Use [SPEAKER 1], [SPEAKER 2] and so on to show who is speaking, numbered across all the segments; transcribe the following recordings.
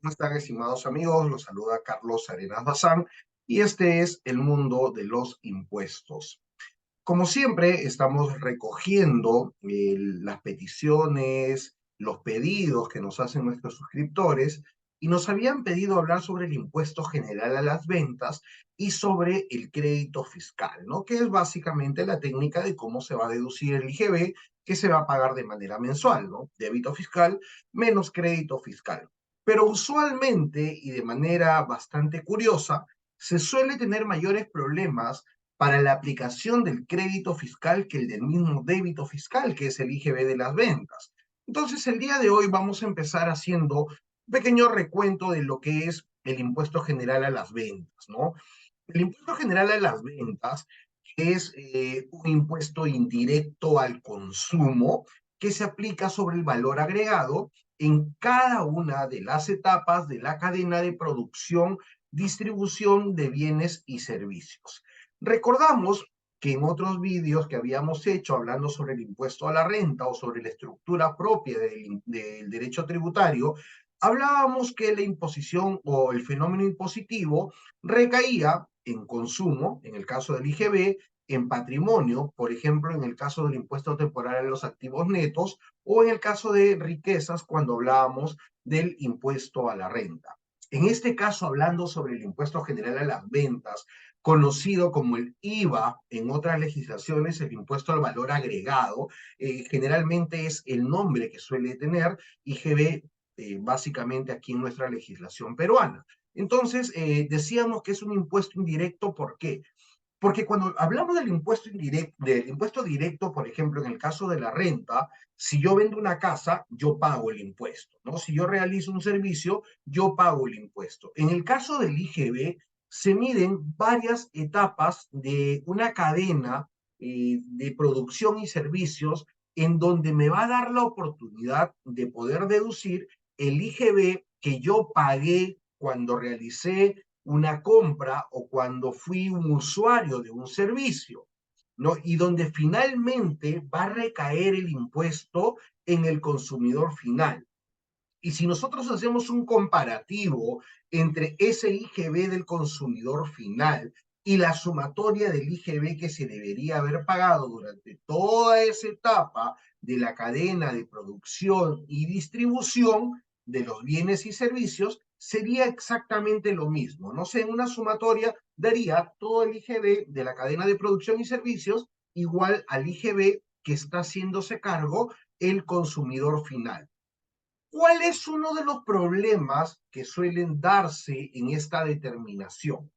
[SPEAKER 1] ¿Cómo están, estimados amigos? Los saluda Carlos Arenas Bazán y este es el mundo de los impuestos. Como siempre, estamos recogiendo las peticiones, los pedidos que nos hacen nuestros suscriptores y nos habían pedido hablar sobre el impuesto general a las ventas y sobre el crédito fiscal, ¿no? Que es básicamente la técnica de cómo se va a deducir el IGB que se va a pagar de manera mensual, ¿no? Débito fiscal menos crédito fiscal. Pero usualmente y de manera bastante curiosa, se suele tener mayores problemas para la aplicación del crédito fiscal que el del mismo débito fiscal, que es el IGB de las ventas. Entonces, el día de hoy vamos a empezar haciendo un pequeño recuento de lo que es el impuesto general a las ventas, ¿no? El impuesto general a las ventas es un impuesto indirecto al consumo que se aplica sobre el valor agregado en cada una de las etapas de la cadena de producción, distribución de bienes y servicios. Recordamos que en otros vídeos que habíamos hecho hablando sobre el impuesto a la renta o sobre la estructura propia del derecho tributario, hablábamos que la imposición o el fenómeno impositivo recaía en consumo, en el caso del IGB, en patrimonio, por ejemplo, en el caso del impuesto temporal a los activos netos, o en el caso de riquezas, cuando hablábamos del impuesto a la renta. En este caso, hablando sobre el impuesto general a las ventas, conocido como el IVA en otras legislaciones, el impuesto al valor agregado, generalmente es el nombre que suele tener IGB, básicamente aquí en nuestra legislación peruana. Entonces, decíamos que es un impuesto indirecto, ¿por qué? Porque cuando hablamos del impuesto directo, por ejemplo, en el caso de la renta, si yo vendo una casa, yo pago el impuesto, ¿no? Si yo realizo un servicio, yo pago el impuesto. En el caso del IGB, se miden varias etapas de una cadena de producción y servicios en donde me va a dar la oportunidad de poder deducir el IGB que yo pagué cuando realicé una compra o cuando fui un usuario de un servicio, ¿no? Y donde finalmente va a recaer el impuesto en el consumidor final. Y si nosotros hacemos un comparativo entre ese IGB del consumidor final y la sumatoria del IGB que se debería haber pagado durante toda esa etapa de la cadena de producción y distribución de los bienes y servicios, sería exactamente lo mismo. No sé, en una sumatoria daría todo el IGB de la cadena de producción y servicios igual al IGB que está haciéndose cargo el consumidor final. ¿Cuál es uno de los problemas que suelen darse en esta determinación?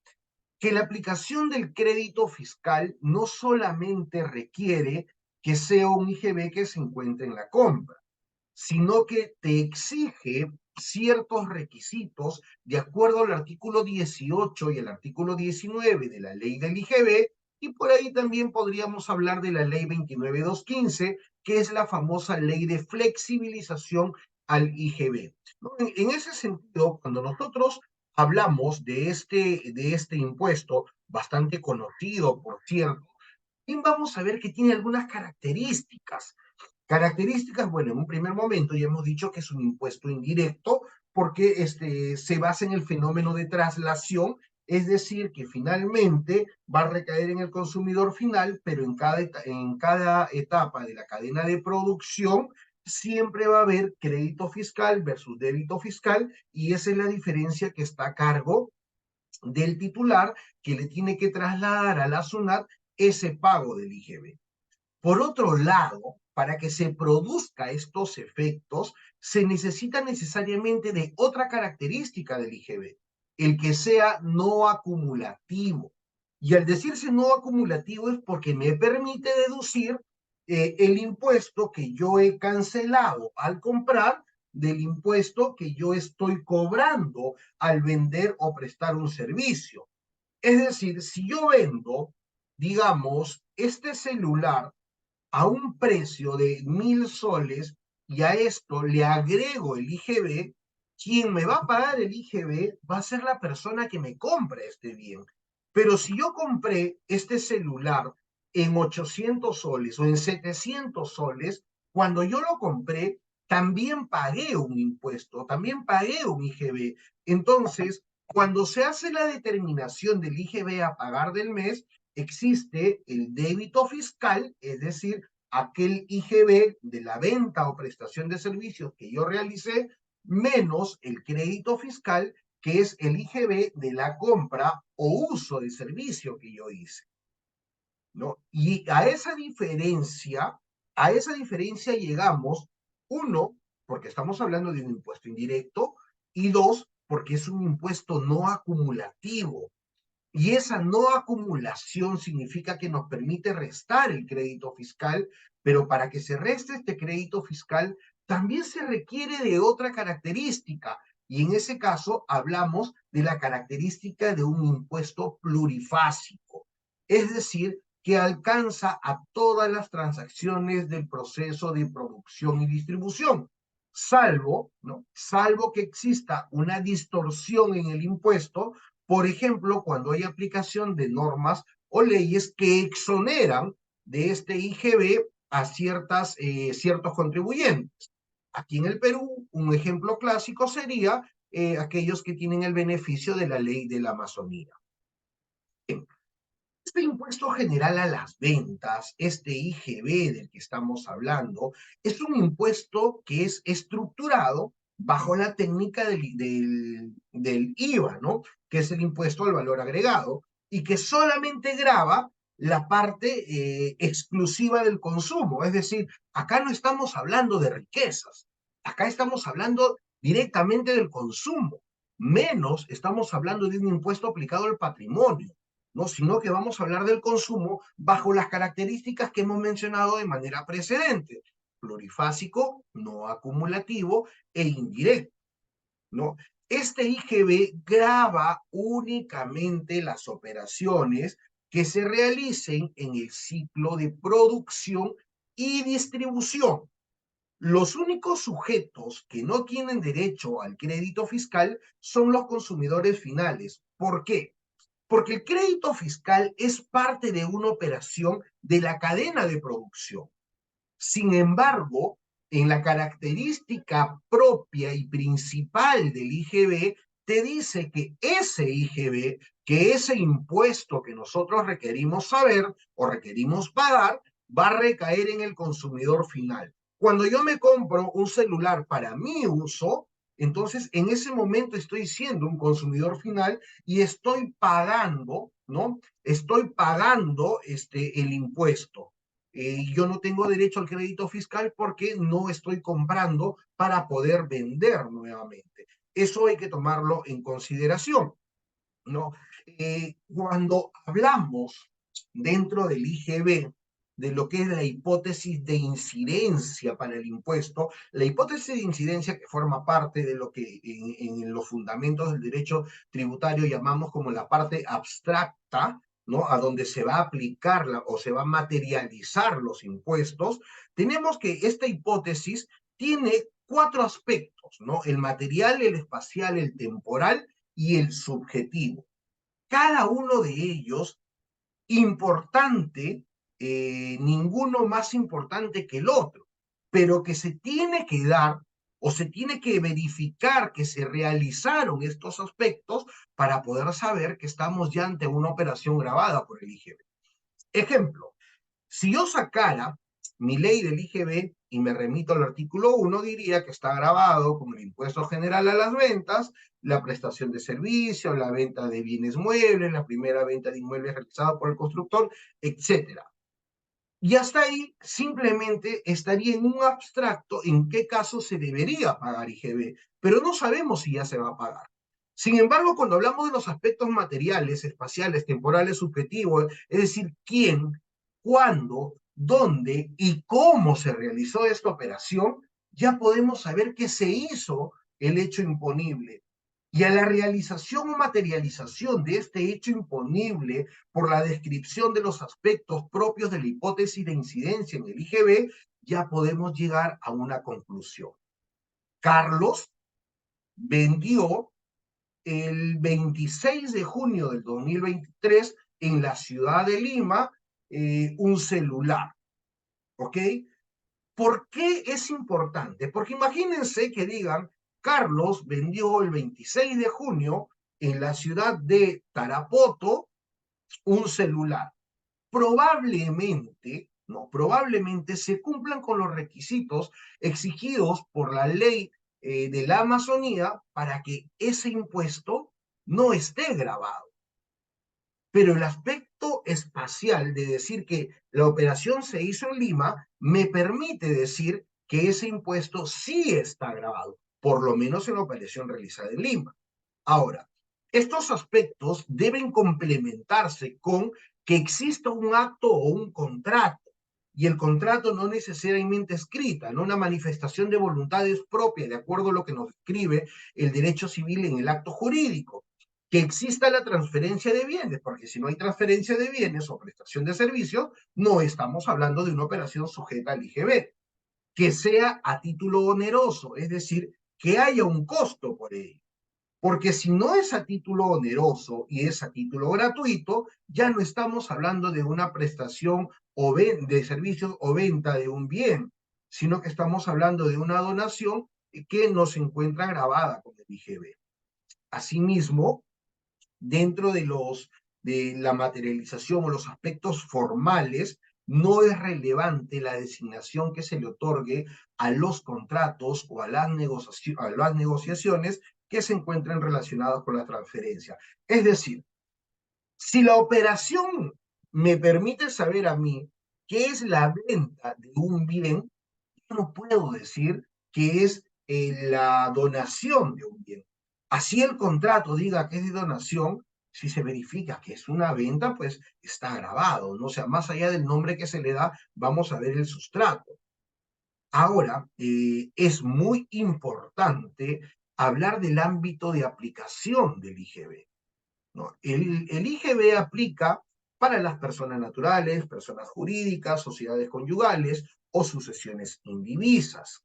[SPEAKER 1] Que la aplicación del crédito fiscal no solamente requiere que sea un IGB que se encuentre en la compra, sino que te exige ciertos requisitos de acuerdo al artículo 18 y el artículo 19 de la ley del IGB, y por ahí también podríamos hablar de la ley 29215, que es la famosa ley de flexibilización al IGB. ¿No? En ese sentido, cuando nosotros hablamos de este impuesto, bastante conocido, por cierto, vamos a ver que tiene algunas características. Características, bueno, en un primer momento ya hemos dicho que es un impuesto indirecto porque se basa en el fenómeno de traslación, es decir, que finalmente va a recaer en el consumidor final, pero en cada etapa de la cadena de producción siempre va a haber crédito fiscal versus débito fiscal y esa es la diferencia que está a cargo del titular que le tiene que trasladar a la SUNAT ese pago del IGB. Por otro lado, para que se produzca estos efectos, se necesita necesariamente de otra característica del IGB, el que sea no acumulativo. Y al decirse no acumulativo es porque me permite deducir el impuesto que yo he cancelado al comprar del impuesto que yo estoy cobrando al vender o prestar un servicio. Es decir, si yo vendo, digamos, este celular a un precio de 1.000 soles y a esto le agrego el IGB, quien me va a pagar el IGB va a ser la persona que me compra este bien. Pero si yo compré este celular en 800 soles o en 700 soles, cuando yo lo compré, también pagué un impuesto, también pagué un IGB. Entonces, cuando se hace la determinación del IGB a pagar del mes, existe el débito fiscal, es decir, aquel IGB de la venta o prestación de servicios que yo realicé, menos el crédito fiscal, que es el IGB de la compra o uso de servicio que yo hice, ¿no? Y a esa diferencia llegamos, uno, porque estamos hablando de un impuesto indirecto, y dos, porque es un impuesto no acumulativo. Y esa no acumulación significa que nos permite restar el crédito fiscal, pero para que se reste este crédito fiscal también se requiere de otra característica. Y en ese caso hablamos de la característica de un impuesto plurifásico, es decir, que alcanza a todas las transacciones del proceso de producción y distribución, salvo, ¿no? Salvo que exista una distorsión en el impuesto, por ejemplo, cuando hay aplicación de normas o leyes que exoneran de este IGB a ciertos contribuyentes. Aquí en el Perú, un ejemplo clásico sería aquellos que tienen el beneficio de la ley de la Amazonía. Este impuesto general a las ventas, este IGB del que estamos hablando, es un impuesto que es estructurado bajo la técnica del IVA, ¿no? Que es el impuesto al valor agregado, y que solamente grava la parte exclusiva del consumo. Es decir, acá no estamos hablando de riquezas, acá estamos hablando directamente del consumo, menos estamos hablando de un impuesto aplicado al patrimonio, ¿no? Sino que vamos a hablar del consumo bajo las características que hemos mencionado de manera precedente: plurifásico, no acumulativo e indirecto, ¿no? Este IGB grava únicamente las operaciones que se realicen en el ciclo de producción y distribución. Los únicos sujetos que no tienen derecho al crédito fiscal son los consumidores finales. ¿Por qué? Porque el crédito fiscal es parte de una operación de la cadena de producción. Sin embargo, en la característica propia y principal del IGB, te dice que ese IGB, que ese impuesto que nosotros requerimos saber o requerimos pagar, va a recaer en el consumidor final. Cuando yo me compro un celular para mi uso, entonces en ese momento estoy siendo un consumidor final y estoy pagando, ¿no? Estoy pagando el impuesto. Yo no tengo derecho al crédito fiscal porque no estoy comprando para poder vender nuevamente. Eso hay que tomarlo en consideración, ¿no? Cuando hablamos dentro del IGB de lo que es la hipótesis de incidencia para el impuesto, la hipótesis de incidencia que forma parte de lo que en los fundamentos del derecho tributario llamamos como la parte abstracta, ¿no? A donde se va a aplicar o se va a materializar los impuestos, tenemos que esta hipótesis tiene cuatro aspectos, ¿no? El material, el espacial, el temporal y el subjetivo. Cada uno de ellos importante, ninguno más importante que el otro, pero que se tiene que dar o se tiene que verificar que se realizaron estos aspectos para poder saber que estamos ya ante una operación grabada por el IGB. Ejemplo, si yo sacara mi ley del IGB y me remito al artículo 1, diría que está grabado como el impuesto general a las ventas, la prestación de servicios, la venta de bienes muebles, la primera venta de inmuebles realizada por el constructor, etcétera. Y hasta ahí simplemente estaría en un abstracto en qué caso se debería pagar IGB, pero no sabemos si ya se va a pagar. Sin embargo, cuando hablamos de los aspectos materiales, espaciales, temporales, subjetivos, es decir, quién, cuándo, dónde y cómo se realizó esta operación, ya podemos saber que se hizo el hecho imponible. Y a la realización o materialización de este hecho imponible por la descripción de los aspectos propios de la hipótesis de incidencia en el IGB, ya podemos llegar a una conclusión. Carlos vendió el 26 de junio del 2023 en la ciudad de Lima un celular, ¿ok? ¿Por qué es importante? Porque imagínense que digan, Carlos vendió el 26 de junio en la ciudad de Tarapoto un celular. Probablemente, no, probablemente se cumplan con los requisitos exigidos por la ley de la Amazonía para que ese impuesto no esté grabado. Pero el aspecto espacial de decir que la operación se hizo en Lima me permite decir que ese impuesto sí está grabado, por lo menos en la operación realizada en Lima. Ahora, estos aspectos deben complementarse con que exista un acto o un contrato. Y el contrato no necesariamente escrita, no una manifestación de voluntades propias, de acuerdo a lo que nos escribe el derecho civil en el acto jurídico. Que exista la transferencia de bienes, porque si no hay transferencia de bienes o prestación de servicios, no estamos hablando de una operación sujeta al IGB. Que sea a título oneroso, es decir, que haya un costo por ello. Porque si no es a título oneroso y es a título gratuito, ya no estamos hablando de una prestación o de servicios o venta de un bien, sino que estamos hablando de una donación que no se encuentra grabada con el IGB. Asimismo, dentro de la materialización o los aspectos formales, no es relevante la designación que se le otorgue a los contratos o a las negociaciones que se encuentren relacionadas con la transferencia. Es decir, si la operación me permite saber a mí qué es la venta de un bien, yo no puedo decir que es la donación de un bien. Así el contrato diga que es de donación, si se verifica que es una venta, pues está grabado, ¿no? O sea, más allá del nombre que se le da, vamos a ver el sustrato. Ahora, es muy importante hablar del ámbito de aplicación del IGB, ¿no? El IGB aplica para las personas naturales, personas jurídicas, sociedades conyugales o sucesiones indivisas,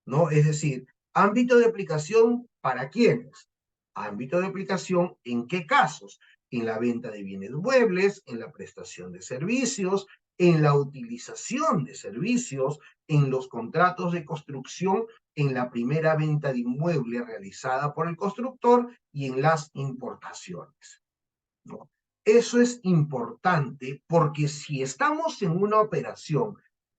[SPEAKER 1] ¿no? Es decir, ámbito de aplicación para quiénes. Ámbito de aplicación en qué casos. En la venta de bienes muebles, en la prestación de servicios, en la utilización de servicios, en los contratos de construcción, en la primera venta de inmueble realizada por el constructor y en las importaciones, ¿no? Eso es importante porque si estamos en una operación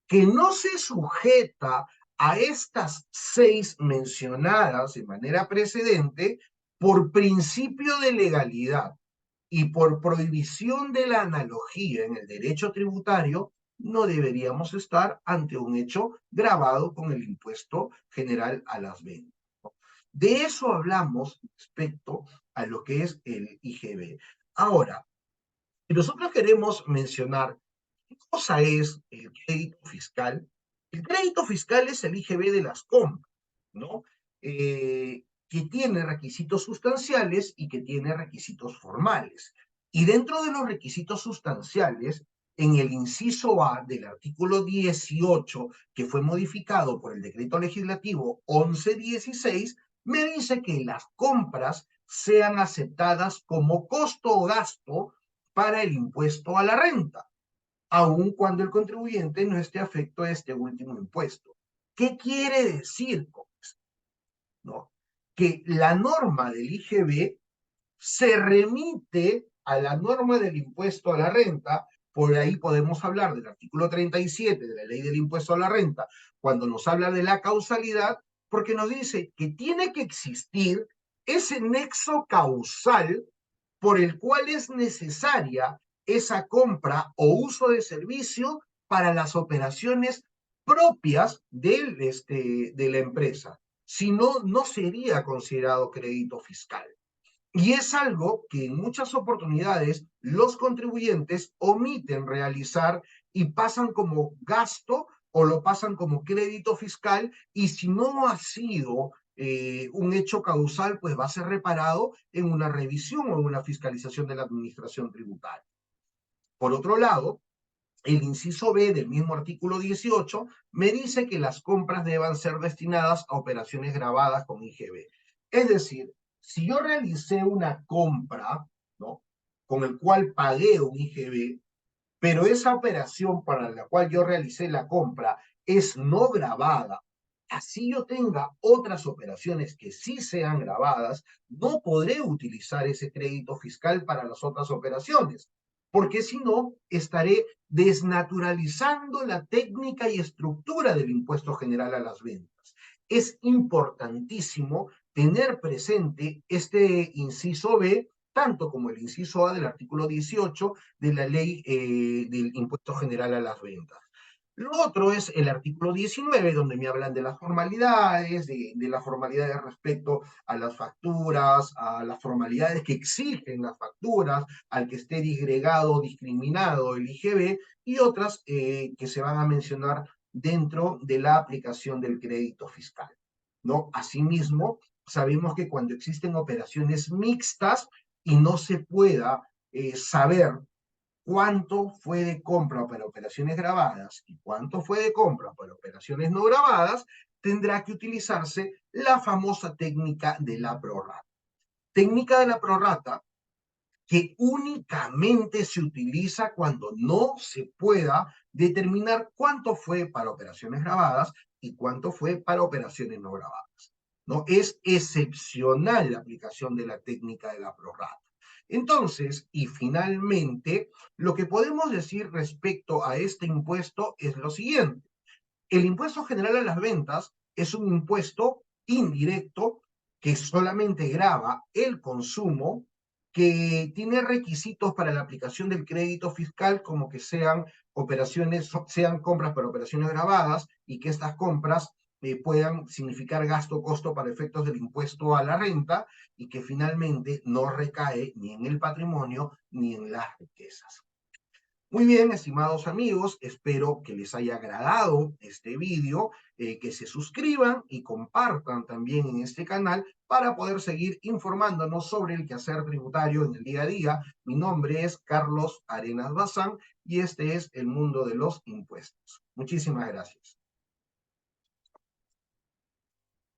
[SPEAKER 1] que no se sujeta a estas 6 mencionadas de manera precedente, por principio de legalidad y por prohibición de la analogía en el derecho tributario, no deberíamos estar ante un hecho grabado con el impuesto general a las ventas. De eso hablamos respecto a lo que es el IGB. Ahora, si nosotros queremos mencionar qué cosa es el crédito fiscal, el crédito fiscal es el IGB de las compras, ¿no? Que tiene requisitos sustanciales y que tiene requisitos formales. Y dentro de los requisitos sustanciales, en el inciso A del artículo 18, que fue modificado por el decreto legislativo 1116, me dice que las compras sean aceptadas como costo o gasto para el impuesto a la renta, aun cuando el contribuyente no esté afecto a este último impuesto. ¿Qué quiere decir con esto? ¿No? Que la norma del IGB se remite a la norma del impuesto a la renta. Por ahí podemos hablar del artículo 37 de la ley del impuesto a la renta, cuando nos habla de la causalidad, porque nos dice que tiene que existir ese nexo causal por el cual es necesaria esa compra o uso de servicio para las operaciones propias de la empresa. Si no, no sería considerado crédito fiscal. Y es algo que en muchas oportunidades los contribuyentes omiten realizar y pasan como gasto o lo pasan como crédito fiscal, y si no ha sido un hecho causal, pues va a ser reparado en una revisión o en una fiscalización de la administración tributaria. Por otro lado, el inciso B del mismo artículo 18 me dice que las compras deban ser destinadas a operaciones grabadas con IGB. Es decir, si yo realicé una compra, ¿no?, con el cual pagué un IGB, pero esa operación para la cual yo realicé la compra es no gravada, así yo tenga otras operaciones que sí sean grabadas, no podré utilizar ese crédito fiscal para las otras operaciones, porque si no, estaré desnaturalizando la técnica y estructura del impuesto general a las ventas. Es importantísimo tener presente este inciso B, tanto como el inciso A del artículo 18 de la ley del impuesto general a las ventas. Lo otro es el artículo 19, donde me hablan de las formalidades, de las formalidades respecto a las facturas, a las formalidades que exigen las facturas, al que esté disgregado o discriminado el IGB, y otras que se van a mencionar dentro de la aplicación del crédito fiscal, ¿no? Asimismo, sabemos que cuando existen operaciones mixtas y no se pueda saber cuánto fue de compra para operaciones grabadas y cuánto fue de compra para operaciones no grabadas, tendrá que utilizarse la famosa técnica de la prorrata. Técnica de la prorrata que únicamente se utiliza cuando no se pueda determinar cuánto fue para operaciones grabadas y cuánto fue para operaciones no grabadas. ¿No? Es excepcional la aplicación de la técnica de la prorrata. Entonces, y finalmente, lo que podemos decir respecto a este impuesto es lo siguiente. El impuesto general a las ventas es un impuesto indirecto que solamente grava el consumo, que tiene requisitos para la aplicación del crédito fiscal, como que sean operaciones, sean compras para operaciones gravadas y que estas compras puedan significar gasto o costo para efectos del impuesto a la renta y que finalmente no recae ni en el patrimonio ni en las riquezas. Muy bien, estimados amigos, espero que les haya agradado este vídeo, que se suscriban y compartan también en este canal para poder seguir informándonos sobre el quehacer tributario en el día a día. Mi nombre es Carlos Arenas Bazán y este es el mundo de los impuestos. Muchísimas gracias.